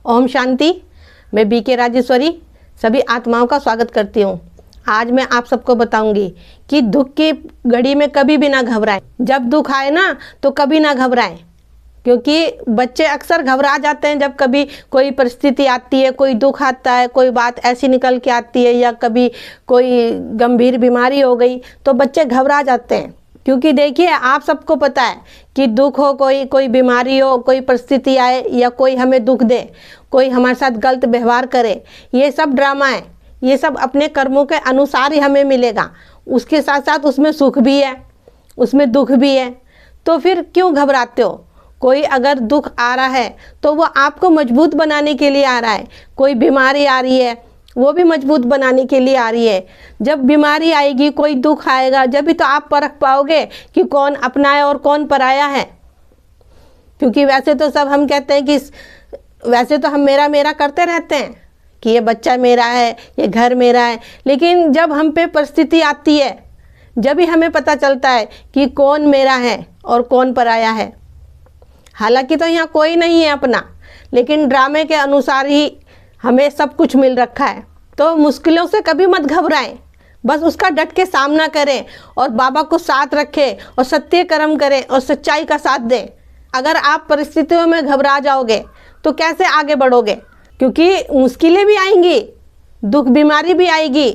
ओम शांति। मैं बीके राजेश्वरी सभी आत्माओं का स्वागत करती हूँ। आज मैं आप सबको बताऊंगी कि दुख की घड़ी में कभी भी ना घबराएं। जब दुख आए ना तो कभी ना घबराएं, क्योंकि बच्चे अक्सर घबरा जाते हैं जब कभी कोई परिस्थिति आती है, कोई दुख आता है, कोई बात ऐसी निकल के आती है या कभी कोई गंभीर बीमारी हो गई तो बच्चे घबरा जाते हैं। क्योंकि देखिए, आप सबको पता है कि दुख हो, कोई बीमारी हो, कोई परिस्थिति आए या कोई हमें दुख दे, कोई हमारे साथ गलत व्यवहार करे, ये सब ड्रामा है। ये सब अपने कर्मों के अनुसार ही हमें मिलेगा। उसके साथ साथ उसमें सुख भी है, उसमें दुख भी है। तो फिर क्यों घबराते हो? कोई अगर दुख आ रहा है तो वो आपको मजबूत बनाने के लिए आ रहा है। कोई बीमारी आ रही है, वो भी मजबूत बनाने के लिए आ रही है। जब बीमारी आएगी, कोई दुख आएगा, जब भी तो आप परख पाओगे कि कौन अपना है और कौन पराया है। क्योंकि वैसे तो सब हम कहते हैं कि वैसे तो हम मेरा मेरा करते रहते हैं कि ये बच्चा मेरा है, ये घर मेरा है, लेकिन जब हम पे परिस्थिति आती है, जब भी हमें पता चलता है कि कौन मेरा है और कौन पराया है। हालांकि तो यहाँ कोई नहीं है अपना, लेकिन ड्रामे के अनुसार ही हमें सब कुछ मिल रखा है। तो मुश्किलों से कभी मत घबराएं, बस उसका डट के सामना करें और बाबा को साथ रखें और सत्य कर्म करें और सच्चाई का साथ दें। अगर आप परिस्थितियों में घबरा जाओगे तो कैसे आगे बढ़ोगे? क्योंकि मुश्किलें भी आएंगी, दुख बीमारी भी आएगी,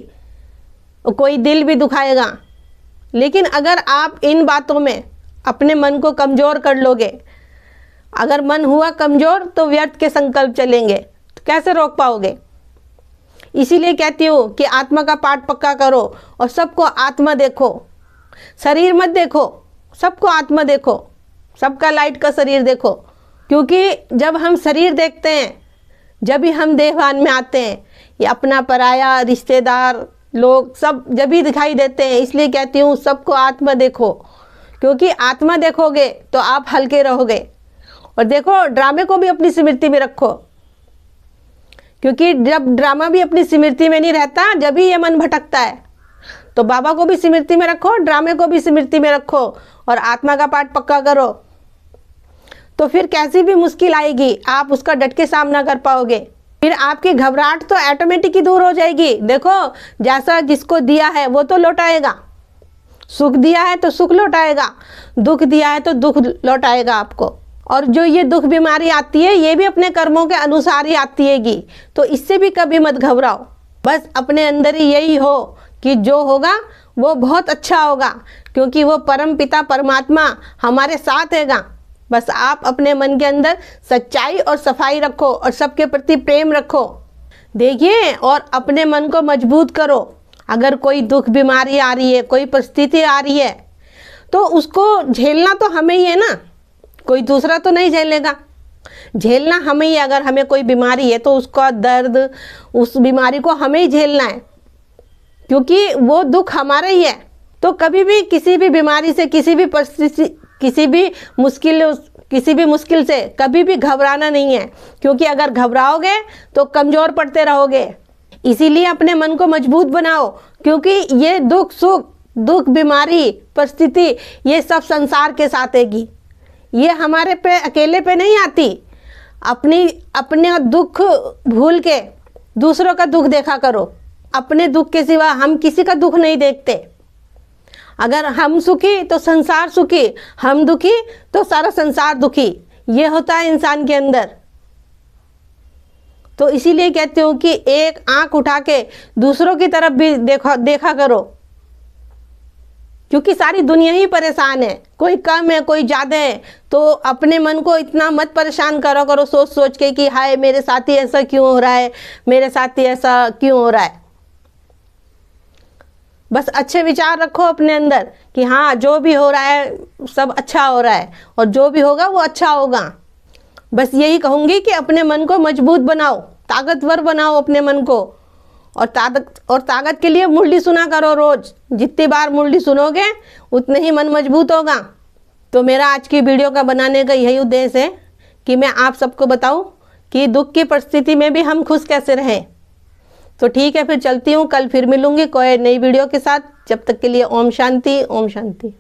कोई दिल भी दुखाएगा। लेकिन अगर आप इन बातों में अपने मन को कमज़ोर कर लोगे, अगर मन हुआ कमज़ोर तो व्यर्थ के संकल्प चलेंगे, तो कैसे रोक पाओगे? इसीलिए कहती हूँ कि आत्मा का पाठ पक्का करो और सबको आत्मा देखो, शरीर मत देखो, सबको आत्मा देखो, सबका लाइट का शरीर देखो। क्योंकि जब हम शरीर देखते हैं, जब भी हम देहभान में आते हैं, ये अपना पराया रिश्तेदार लोग सब जब भी दिखाई देते हैं। इसलिए कहती हूँ सबको आत्मा देखो, क्योंकि आत्मा देखोगे तो आप हल्के रहोगे। और देखो, ड्रामे को भी अपनी स्मृति में रखो, क्योंकि जब ड्रामा भी अपनी स्मृति में नहीं रहता, जब भी ये मन भटकता है। तो बाबा को भी स्मृति में रखो, ड्रामे को भी स्मृति में रखो और आत्मा का पाठ पक्का करो। तो फिर कैसी भी मुश्किल आएगी, आप उसका डट के सामना कर पाओगे। फिर आपकी घबराहट तो ऑटोमेटिक ही दूर हो जाएगी। देखो, जैसा जिसको दिया है वो तो लौटाएगा। सुख दिया है तो सुख लौटाएगा, दुख दिया है तो दुख लौटाएगा आपको। और जो ये दुख बीमारी आती है, ये भी अपने कर्मों के अनुसार ही आती हैगी। तो इससे भी कभी मत घबराओ। बस अपने अंदर ही यही हो कि जो होगा वो बहुत अच्छा होगा, क्योंकि वो परम पिता परमात्मा हमारे साथ हैगा। बस आप अपने मन के अंदर सच्चाई और सफाई रखो और सबके प्रति प्रेम रखो। देखिए, और अपने मन को मजबूत करो। अगर कोई दुख बीमारी आ रही है, कोई परिस्थिति आ रही है, तो उसको झेलना तो हमें ही है ना, कोई दूसरा तो नहीं झेलेगा। झेलना हमें ही। अगर हमें कोई बीमारी है तो उसका दर्द, उस बीमारी को हमें ही झेलना है, क्योंकि वो दुख हमारा ही है। तो कभी भी किसी भी बीमारी से, किसी भी परिस्थिति, किसी भी मुश्किल से कभी भी घबराना नहीं है, क्योंकि अगर घबराओगे तो कमज़ोर पड़ते रहोगे। इसीलिए अपने मन को मजबूत बनाओ, क्योंकि ये दुख सुख, दुख बीमारी, परिस्थिति, ये सब संसार के साथ हैगी। ये हमारे पे अकेले पे नहीं आती। अपने दुख भूल के दूसरों का दुख देखा करो। अपने दुख के सिवा हम किसी का दुख नहीं देखते। अगर हम सुखी तो संसार सुखी, हम दुखी तो सारा संसार दुखी। ये होता है इंसान के अंदर। तो इसीलिए कहती हूँ कि एक आंख उठा के दूसरों की तरफ भी देखा करो, क्योंकि सारी दुनिया ही परेशान है। कोई कम है, कोई ज़्यादा है। तो अपने मन को इतना मत परेशान करो सोच सोच के कि हाय मेरे साथ ही ऐसा क्यों हो रहा है, मेरे साथ ही ऐसा क्यों हो रहा है। बस अच्छे विचार रखो अपने अंदर कि हाँ, जो भी हो रहा है सब अच्छा हो रहा है और जो भी होगा वो अच्छा होगा। बस यही कहूँगी कि अपने मन को मजबूत बनाओ, ताकतवर बनाओ अपने मन को। और ताकत के लिए मुरली सुना करो रोज। जितनी बार मुरली सुनोगे उतने ही मन मजबूत होगा। तो मेरा आज की वीडियो का बनाने का यही उद्देश्य है कि मैं आप सबको बताऊं कि दुख की परिस्थिति में भी हम खुश कैसे रहें। तो ठीक है, फिर चलती हूँ। कल फिर मिलूंगी कोई नई वीडियो के साथ। जब तक के लिए ओम शांति, ओम शांति।